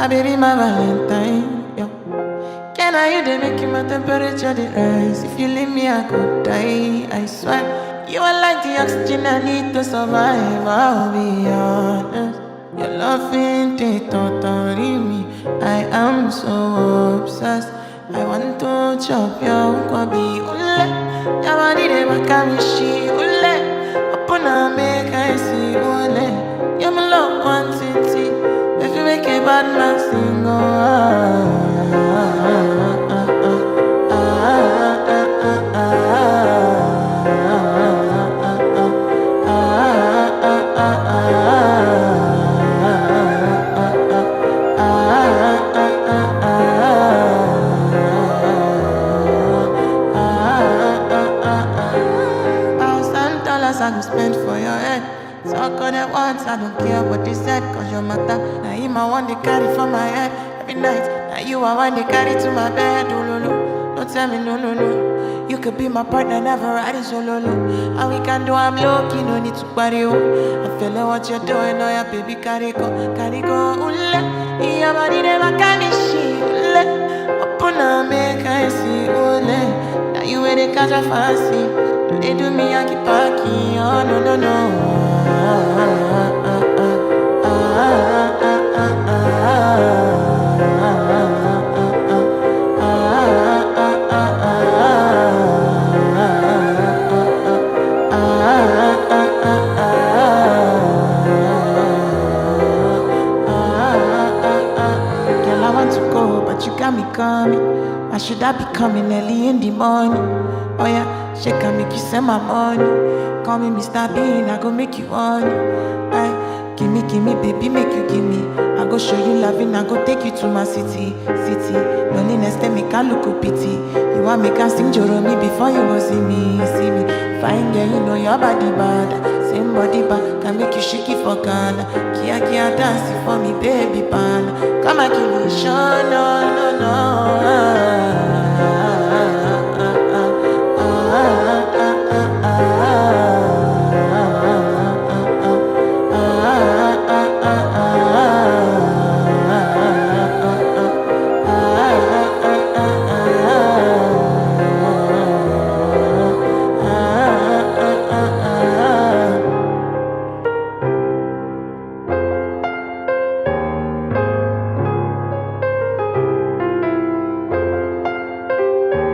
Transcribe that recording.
My baby, my Valentine. Yo. Can I you they make my temperature the rise? If you leave me, I could die. I swear, you are like the oxygen I need to survive. I'll be honest. Your love ain't it totally me. I am so obsessed. I want to chop your kwabi ule. Your body they wakamishi ule. Open up, make I see ule. You're my love quantity. If you make a bad man sing, $1,000 I go spend for your head. Talk on it once, I don't care what they said. Cause your matter, now you my one they carry for my head. Every night, now you are one they carry to my bed. Oh, no, no, don't tell me no, no, no. You could be my partner, never ride it solo, no. And we can do, I'm low-key, no need to party, oh. I feel like what you're doing, oh yeah, baby, carry go, ule. Your body never can be she, ule. Open up, make I see, ule. Now you ain't catch a fancy. They do me Yankee Paki, oh no no no. Girl, I want to go, but you got me coming. Why should I be coming early in the morning? Oh yeah, she can make you send my money. Call me Mr. Bean, I go make you honey. Aye, gimme, baby, make you gimme. I go show you loving, I go take you to my city. Loneliness, they make I look a pity. You want me can sing Joromi before you go see me. Fine girl, you know your body bad. Same body bad, can make you shake it for Ghana. Kia dance for me, baby pan. Come and give me show, no, no, no.